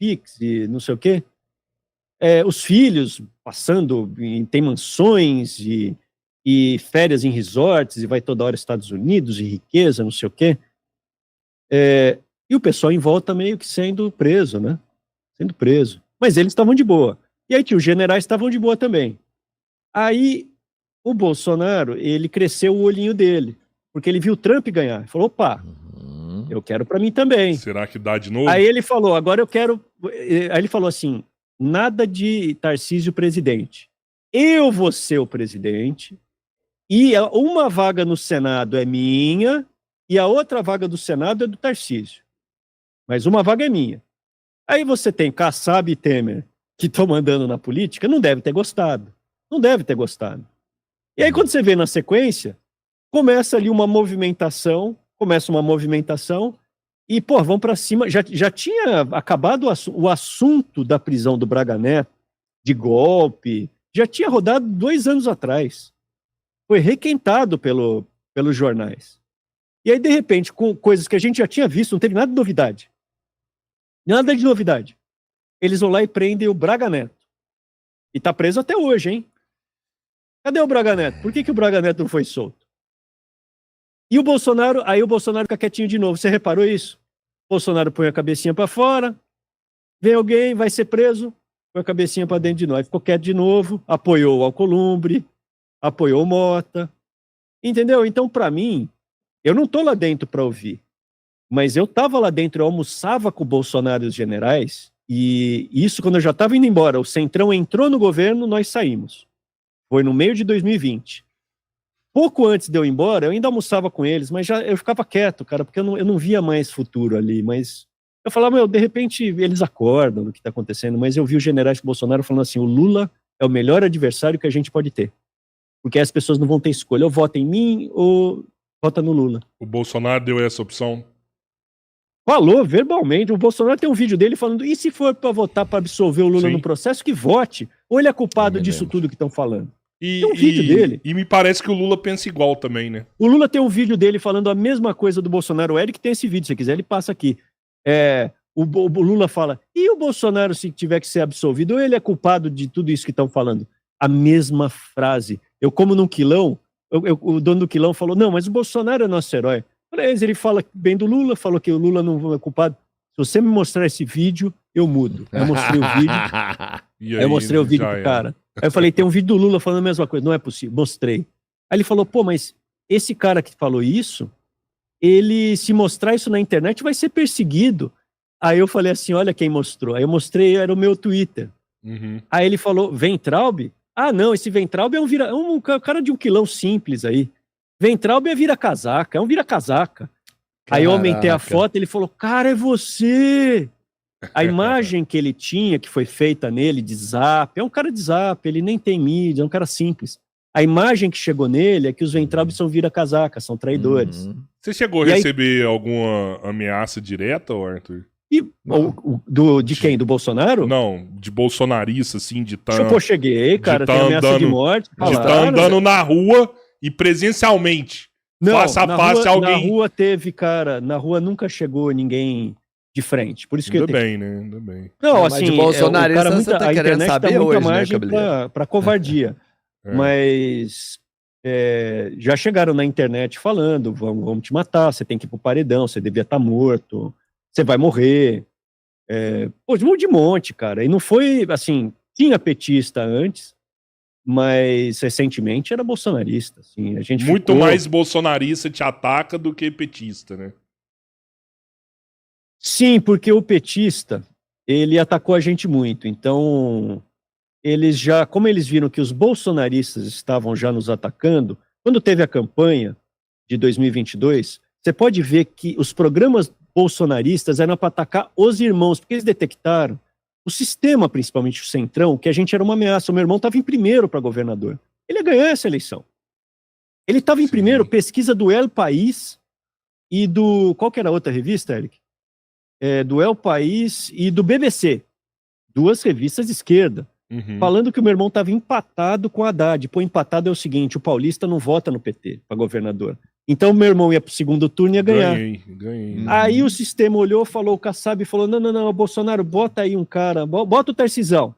Pix e não sei o quê. Os filhos passando, tem mansões e férias em resorts, e vai toda hora aos Estados Unidos, e riqueza, não sei o quê. E o pessoal em volta meio que sendo preso, né? Sendo preso. Mas eles estavam de boa. E aí os generais estavam de boa também. Aí o Bolsonaro, ele cresceu o olhinho dele, porque ele viu o Trump ganhar. Ele falou, opa, eu quero pra mim também. Será que dá de novo? Aí ele falou, agora eu quero... Aí ele falou assim, nada de Tarcísio presidente. Eu vou ser o presidente, e uma vaga no Senado é minha, e a outra vaga do Senado é do Tarcísio. Mas uma vaga é minha. Aí você tem Kassab e Temer, que estão mandando na política, não deve ter gostado. Não deve ter gostado. E aí quando você vê na sequência, começa ali uma movimentação, e, pô, vão para cima. Já tinha acabado o assunto da prisão do Braga Neto, de golpe, já tinha rodado 2 anos atrás. Foi requentado pelos jornais. E aí, de repente, com coisas que a gente já tinha visto, não teve nada de novidade. Nada de novidade. Eles vão lá e prendem o Braga Neto. E tá preso até hoje, hein? Cadê o Braga Neto? Por que o Braga Neto não foi solto? E o Bolsonaro, aí o Bolsonaro fica quietinho de novo. Você reparou isso? O Bolsonaro põe a cabecinha pra fora, vem alguém, vai ser preso, põe a cabecinha pra dentro de nós. Ficou quieto de novo, apoiou o Alcolumbre, apoiou o Mota. Entendeu? Então, pra mim, eu não tô lá dentro pra ouvir. Mas eu tava lá dentro, eu almoçava com o Bolsonaro e os generais, e isso quando eu já tava indo embora. O Centrão entrou no governo, nós saímos. Foi no meio de 2020. Pouco antes de eu ir embora, eu ainda almoçava com eles, mas eu ficava quieto, cara, porque eu não via mais futuro ali. Mas eu falava, de repente eles acordam do que está acontecendo, mas eu vi os generais do Bolsonaro falando assim, o Lula é o melhor adversário que a gente pode ter. Porque as pessoas não vão ter escolha, ou vota em mim, ou vota no Lula. O Bolsonaro deu essa opção? Falou verbalmente. O Bolsonaro tem um vídeo dele falando, e se for para votar para absolver o Lula no processo, que vote. Ou ele é culpado disso tudo que estão falando? Tem um vídeo dele. E me parece que o Lula pensa igual também, né? O Lula tem um vídeo dele falando a mesma coisa do Bolsonaro. O Eric tem esse vídeo, se quiser, ele passa aqui. O Lula fala, e o Bolsonaro, se tiver que ser absolvido, ou ele é culpado de tudo isso que estão falando? A mesma frase. Eu como num quilão, o dono do quilão falou, não, mas o Bolsonaro é nosso herói. Ele fala bem do Lula, falou que o Lula não é culpado. Se você me mostrar esse vídeo, eu mudo. Eu mostrei o vídeo. Aí, eu mostrei o vídeo pro cara. Aí eu falei, tem um vídeo do Lula falando a mesma coisa. Não é possível. Mostrei. Aí ele falou, pô, mas esse cara que falou isso, ele, se mostrar isso na internet, vai ser perseguido. Aí eu falei assim, olha quem mostrou. Aí eu mostrei, era o meu Twitter. Aí ele falou, Weintraub? Ah, não, esse Weintraub é um cara de um quilão simples aí. Weintraub é vira-casaca, Aí eu aumentei a foto, ele falou, cara, é você! A imagem que ele tinha, que foi feita nele de zap, é um cara de zap, ele nem tem mídia, é um cara simples. A imagem que chegou nele é que os Weintraub são vira-casaca, são traidores. Você chegou a receber alguma ameaça direta, Arthur? De quem? Do Bolsonaro? Não, de bolsonarista, assim, de estar... Pô, cheguei, cara, tem ameaça de morte. De estar andando na rua e presencialmente, face a face a alguém. Na rua teve, cara, na rua nunca chegou ninguém de frente, por isso que ainda bem, né? Ainda bem. Não, assim, de bolsonarista você tá a querendo internet saber dá muita hoje, margem né, pra covardia. Mas já chegaram na internet falando, vamos te matar, você tem que ir pro paredão, você devia estar morto, você vai morrer. Pô, de monte, cara. E não foi, assim, tinha petista antes, mas recentemente era bolsonarista. Assim, a gente muito mais bolsonarista te ataca do que petista, né? Sim, porque o petista, ele atacou a gente muito. Então, como eles viram que os bolsonaristas estavam já nos atacando, quando teve a campanha de 2022, você pode ver que os programas bolsonaristas eram para atacar os irmãos, porque eles detectaram o sistema, principalmente o Centrão, que a gente era uma ameaça. O meu irmão estava em primeiro para governador. Ele ia ganhar essa eleição. Ele estava em primeiro, pesquisa do El País e do... Qual que era a outra revista, Eric? Do El País e do BBC. 2 revistas de esquerda. Falando que o meu irmão estava empatado com o Haddad. Pô, empatado é o seguinte, o paulista não vota no PT para governador. Então meu irmão ia pro segundo turno e ia ganhar. Ganhei. Aí o sistema olhou, falou, o Kassab falou, não, Bolsonaro, bota aí um cara, bota o Tarcisão.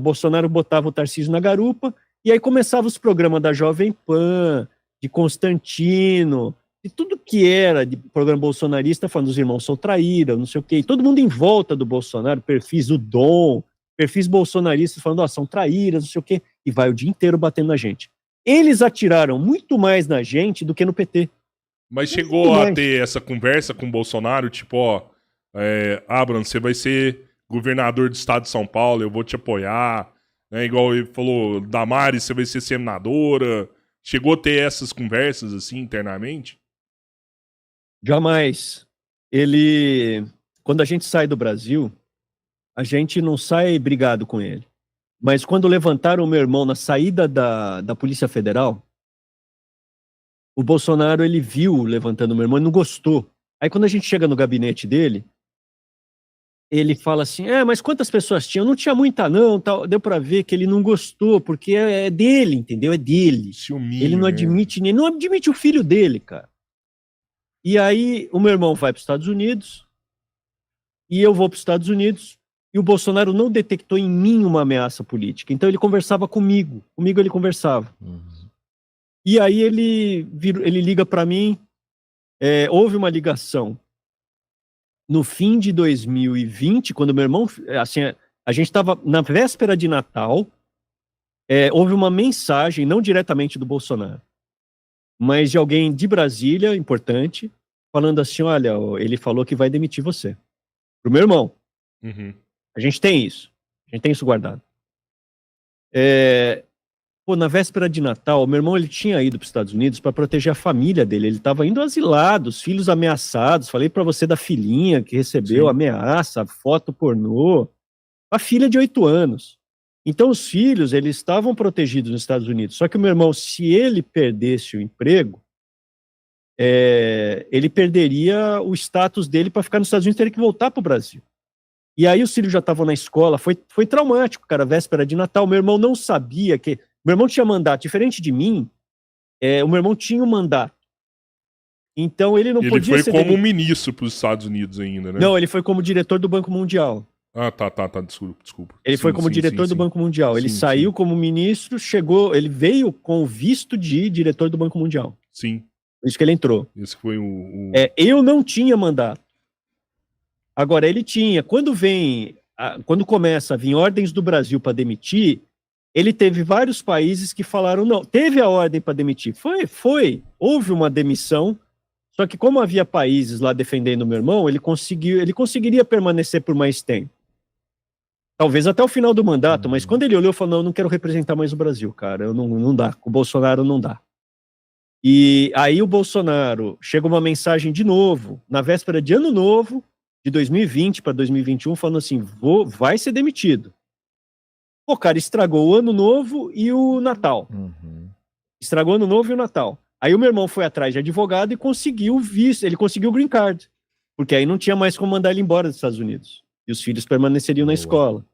Bolsonaro botava o Tarcísio na garupa, e aí começava os programas da Jovem Pan, de Constantino, de tudo que era de programa bolsonarista, falando os irmãos são traíra, não sei o quê. E todo mundo em volta do Bolsonaro, perfis do Dom, perfis bolsonaristas falando, são traíras, não sei o quê, e vai o dia inteiro batendo na gente. Eles atiraram muito mais na gente do que no PT. Mas chegou a ter essa conversa com o Bolsonaro, tipo, Abraham, você vai ser governador do estado de São Paulo, eu vou te apoiar, né? Igual ele falou, Damares, você vai ser senadora. Chegou a ter essas conversas, assim, internamente? Jamais. Quando a gente sai do Brasil, a gente não sai brigado com ele. Mas quando levantaram o meu irmão na saída da Polícia Federal, o Bolsonaro, ele viu levantando o meu irmão e não gostou. Aí quando a gente chega no gabinete dele, ele fala assim, mas quantas pessoas tinham? Não tinha muita não, tal. Deu pra ver que ele não gostou, porque é dele, entendeu? É dele. Ciúminho, ele não admite, não admite o filho dele, cara. E aí o meu irmão vai para os Estados Unidos, e eu vou para os Estados Unidos, e o Bolsonaro não detectou em mim uma ameaça política. Então ele conversava comigo ele conversava. E aí ele liga para mim, houve uma ligação no fim de 2020, quando meu irmão, assim, a gente estava na véspera de Natal, houve uma mensagem, não diretamente do Bolsonaro, mas de alguém de Brasília, importante, falando assim, olha, ele falou que vai demitir você. Pro meu irmão. Uhum. A gente tem isso guardado. Na véspera de Natal, meu irmão, ele tinha ido para os Estados Unidos para proteger a família dele. Ele estava indo asilado, os filhos ameaçados. Falei para você da filhinha que recebeu ameaça, foto pornô. A filha de 8 anos. Então, os filhos, eles estavam protegidos nos Estados Unidos. Só que o meu irmão, se ele perdesse o emprego, ele perderia o status dele para ficar nos Estados Unidos e teria que voltar para o Brasil. E aí os filhos já estavam na escola, foi traumático, cara, véspera de Natal. Meu irmão não sabia que... Meu irmão tinha mandato, diferente de mim, o meu irmão tinha um mandato. Então ele não podia ser... Ele foi como ministro para os Estados Unidos ainda, né? Não, ele foi como diretor do Banco Mundial. Ah, tá, desculpa. Ele foi como diretor do Banco Mundial. Ele saiu como ministro, ele veio com o visto de diretor do Banco Mundial. Sim. Por isso que ele entrou. Esse foi eu não tinha mandato. Agora, ele tinha. Quando começa a vir ordens do Brasil para demitir, ele teve vários países que falaram, não, teve a ordem para demitir. Houve uma demissão, só que como havia países lá defendendo o meu irmão, ele conseguiria permanecer por mais tempo. Talvez até o final do mandato, mas quando ele olhou, falou, não, eu não quero representar mais o Brasil, cara, não dá, com o Bolsonaro não dá. E aí o Bolsonaro, chega uma mensagem de novo, na véspera de Ano Novo, de 2020 para 2021, falando assim, vai ser demitido. Pô, cara, estragou o Ano Novo e o Natal. Estragou o Ano Novo e o Natal. Aí o meu irmão foi atrás de advogado e conseguiu o visto, ele conseguiu o green card, porque aí não tinha mais como mandar ele embora dos Estados Unidos. E os filhos permaneceriam na escola.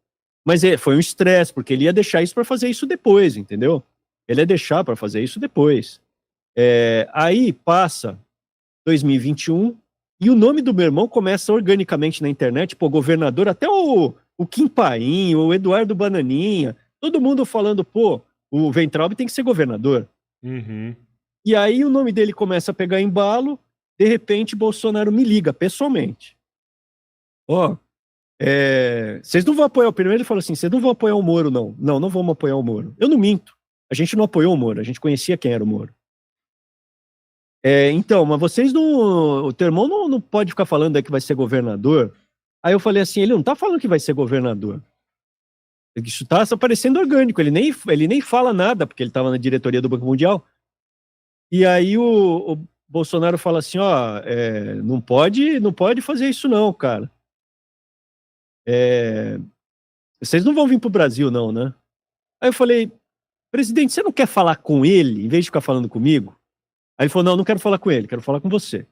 Mas foi um estresse, porque ele ia deixar isso para fazer isso depois, entendeu? Ele ia deixar para fazer isso depois. Aí passa 2021 e o nome do meu irmão começa organicamente na internet, pô, governador, até o Kim Paim, o Eduardo Bananinha, todo mundo falando, pô, o Weintraub tem que ser governador. E aí o nome dele começa a pegar embalo, de repente Bolsonaro me liga pessoalmente. Vocês não vão apoiar, primeiro ele falou assim, vocês não vão apoiar o Moro, não. Não vamos apoiar o Moro. Eu não minto. A gente não apoiou o Moro, a gente conhecia quem era o Moro. Então, mas vocês não... O teu irmão não pode ficar falando aí que vai ser governador. Aí eu falei assim, ele não tá falando que vai ser governador. Isso tá parecendo orgânico, ele nem fala nada, porque ele tava na diretoria do Banco Mundial. E aí o Bolsonaro fala assim, não pode fazer isso não, cara. Vocês não vão vir pro Brasil não, né? Aí eu falei, presidente, você não quer falar com ele, em vez de ficar falando comigo? Aí ele falou, não quero falar com ele, quero falar com você.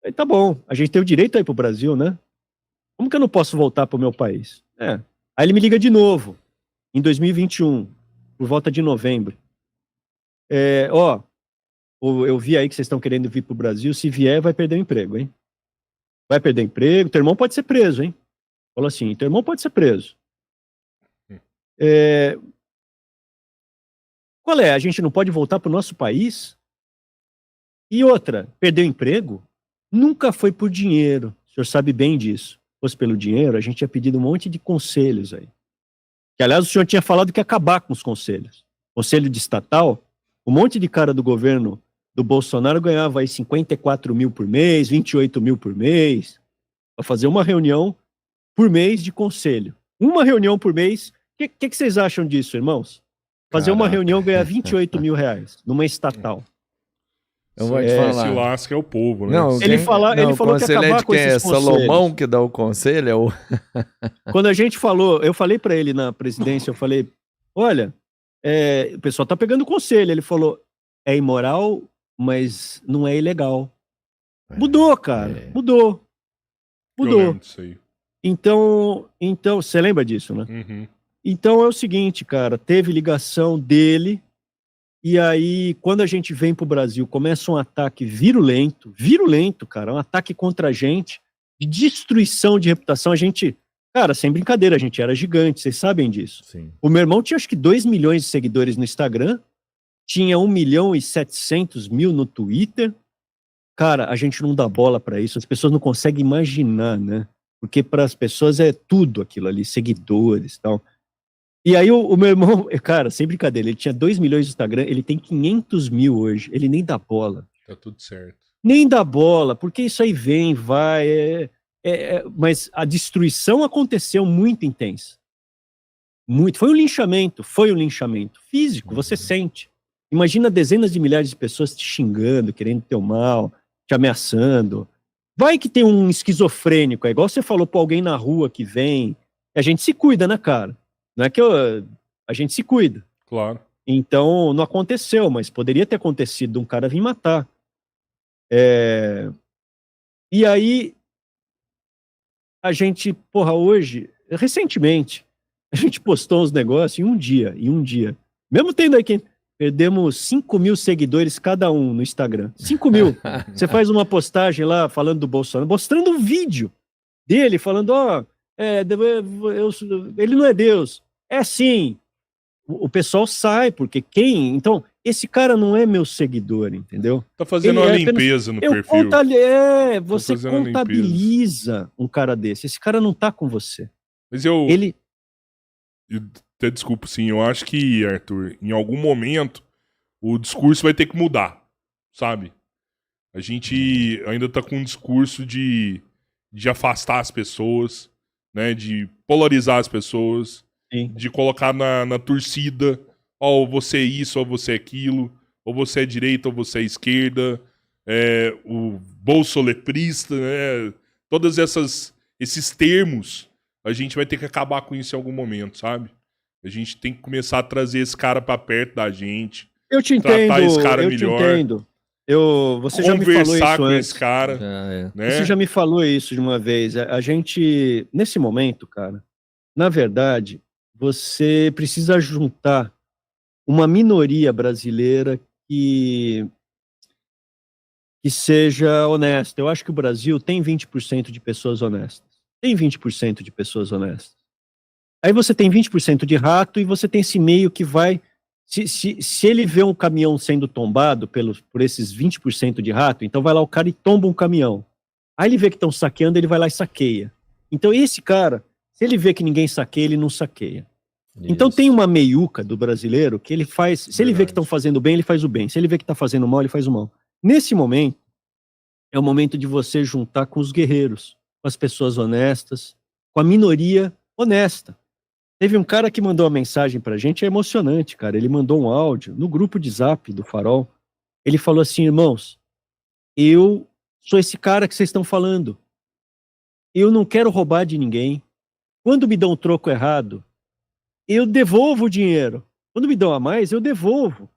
Aí tá bom, a gente tem o direito a ir pro Brasil, né? Como que eu não posso voltar pro meu país? Aí ele me liga de novo, em 2021, por volta de novembro. eu vi aí que vocês estão querendo vir pro Brasil, se vier, vai perder o emprego, hein? Vai perder emprego, teu irmão pode ser preso, hein? Falou assim, teu irmão pode ser preso. Qual é? A gente não pode voltar pro nosso país? E outra, perder o emprego? Nunca foi por dinheiro, o senhor sabe bem disso. Se fosse pelo dinheiro, a gente tinha pedido um monte de conselhos aí. Que, aliás, o senhor tinha falado que ia acabar com os conselhos. Conselho de estatal, um monte de cara do governo do Bolsonaro ganhava aí 54 mil por mês, 28 mil por mês, para fazer uma reunião por mês de conselho. Uma reunião por mês. O que vocês acham disso, irmãos? Fazer uma reunião e ganhar 28 mil reais numa estatal. Eu vou te falar. Se lasca é o povo, né? Não, ele falou que ia acabar com esses conselhos. Salomão que dá o conselho? É o... Quando a gente falou, eu falei para ele na presidência, eu falei, olha, o pessoal tá pegando conselho. Ele falou, é imoral, mas não é ilegal. Mudou, cara, mudou. Isso aí. Então, você lembra disso, né? Uhum. Então é o seguinte, cara, teve ligação dele, e aí, quando a gente vem pro Brasil, começa um ataque virulento, cara, um ataque contra a gente, de destruição de reputação. A gente, cara, sem brincadeira, a gente era gigante, vocês sabem disso. Sim. O meu irmão tinha acho que 2 milhões de seguidores no Instagram, tinha 1.700.000 no Twitter. Cara, a gente não dá bola pra isso, as pessoas não conseguem imaginar, né? Porque para as pessoas é tudo aquilo ali, seguidores e tal. E aí o meu irmão, cara, sem brincadeira, ele tinha 2 milhões no Instagram, ele tem 500 mil hoje, ele nem dá bola. Tá tudo certo. Nem dá bola, porque isso aí vem, vai, mas a destruição aconteceu muito intensa. Muito, foi um linchamento físico, você sente. Imagina dezenas de milhares de pessoas te xingando, querendo teu mal, te ameaçando. Vai que tem um esquizofrênico, é igual você falou pra alguém na rua que vem, a gente se cuida, né, cara? Não é que a gente se cuida. Claro. Então, não aconteceu, mas poderia ter acontecido um cara vir matar. E aí, a gente, hoje, recentemente, a gente postou uns negócios em um dia. Mesmo tendo aí que perdemos 5 mil seguidores cada um no Instagram. 5 mil. Você faz uma postagem lá falando do Bolsonaro, mostrando um vídeo dele, falando, ele não é Deus. É sim. O pessoal sai, porque então, esse cara não é meu seguidor, entendeu? Tá fazendo uma limpeza no perfil. Você contabiliza um cara desse. Esse cara não tá com você. Mas até desculpa, sim, eu acho que, Arthur, em algum momento, o discurso vai ter que mudar, sabe? A gente ainda tá com um discurso de afastar as pessoas, né? De polarizar as pessoas. Sim. De colocar na torcida, ou você é isso, ou você é aquilo, ou você é direita, ou você é esquerda, o bolsoleprista, né? Todos esses termos, a gente vai ter que acabar com isso em algum momento, sabe? A gente tem que começar a trazer esse cara pra perto da gente. Eu te entendo, tratar esse cara melhor. Te entendo. Você já me falou isso conversar com antes. esse cara. Né? Você já me falou isso de uma vez. A gente, nesse momento, cara, na verdade, você precisa juntar uma minoria brasileira que seja honesta. Eu acho que o Brasil tem 20% de pessoas honestas. Tem 20% de pessoas honestas. Aí você tem 20% de rato e você tem esse meio que vai... Se ele vê um caminhão sendo tombado por esses 20% de rato, então vai lá o cara e tomba um caminhão. Aí ele vê que estão saqueando, ele vai lá e saqueia. Então esse cara, se ele vê que ninguém saqueia, ele não saqueia. Isso. Então tem uma meiuca do brasileiro que ele faz... Se ele vê que estão fazendo bem, ele faz o bem. Se ele vê que está fazendo mal, ele faz o mal. Nesse momento, é o momento de você juntar com os guerreiros, com as pessoas honestas, com a minoria honesta. Teve um cara que mandou uma mensagem pra gente, é emocionante, cara. Ele mandou um áudio no grupo de Zap do Farol. Ele falou assim, irmãos, eu sou esse cara que vocês estão falando. Eu não quero roubar de ninguém. Quando me dão um troco errado, eu devolvo o dinheiro. Quando me dão a mais, eu devolvo.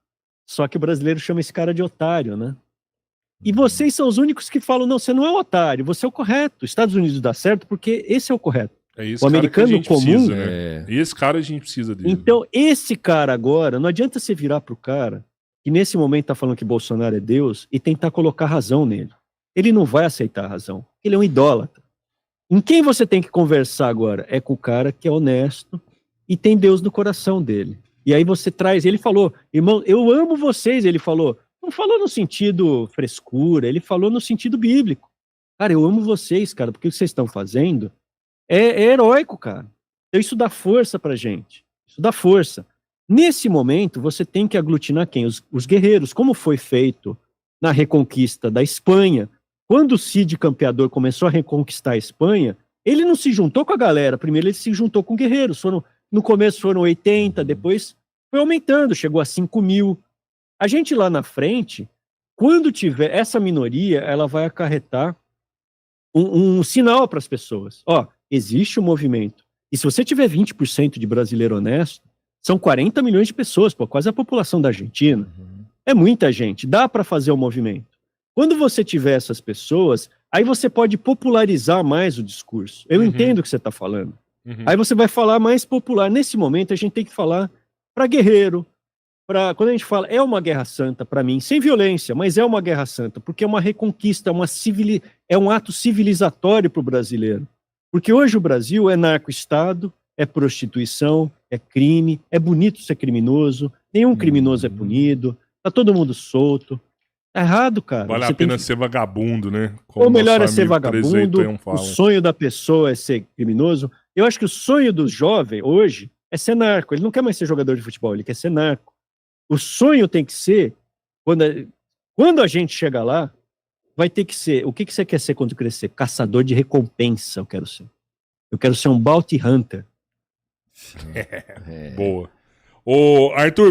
Só que o brasileiro chama esse cara de otário, né? E vocês são os únicos que falam, não, você não é um otário, você é o correto. Estados Unidos dá certo porque esse é o correto. É esse o americano cara que a gente comum, precisa, né? Esse cara a gente precisa dele. Então, esse cara agora, não adianta você virar pro cara que nesse momento está falando que Bolsonaro é Deus e tentar colocar razão nele. Ele não vai aceitar a razão. Ele é um idólatra. Em quem você tem que conversar agora? É com o cara que é honesto e tem Deus no coração dele. E aí você traz, ele falou, irmão, eu amo vocês, ele falou. Não falou no sentido frescura, ele falou no sentido bíblico. Cara, eu amo vocês, cara, porque o que vocês estão fazendo é heróico, cara. Então isso dá força pra gente. Isso dá força. Nesse momento, você tem que aglutinar quem? Os guerreiros, como foi feito na reconquista da Espanha. Quando o Cid Campeador começou a reconquistar a Espanha, ele não se juntou com a galera. Primeiro ele se juntou com guerreiros. No começo foram 80, depois foi aumentando, chegou a 5.000. A gente lá na frente, quando tiver essa minoria, ela vai acarretar um sinal para as pessoas. Ó, existe um movimento. E se você tiver 20% de brasileiro honesto, são 40 milhões de pessoas, pô, quase a população da Argentina. É muita gente, dá para fazer o movimento. Quando você tiver essas pessoas, aí você pode popularizar mais o discurso. Eu entendo o que você está falando. Aí você vai falar mais popular. Nesse momento, a gente tem que falar para guerreiro, quando a gente fala, é uma guerra santa para mim, sem violência, mas é uma guerra santa, porque é uma reconquista, é um ato civilizatório para o brasileiro. Porque hoje o Brasil é narco-estado, é prostituição, é crime, é bonito ser criminoso, nenhum criminoso é punido, tá todo mundo solto. Tá errado, cara. Vale a pena ser vagabundo, né? Ou melhor é ser vagabundo, o sonho da pessoa é ser criminoso. Eu acho que o sonho do jovem hoje é ser narco. Ele não quer mais ser jogador de futebol, ele quer ser narco. O sonho tem que ser, quando a gente chegar lá, vai ter que ser, o que você quer ser quando crescer? Caçador de recompensa, eu quero ser. Eu quero ser um bounty hunter. Boa. Ô, Arthur,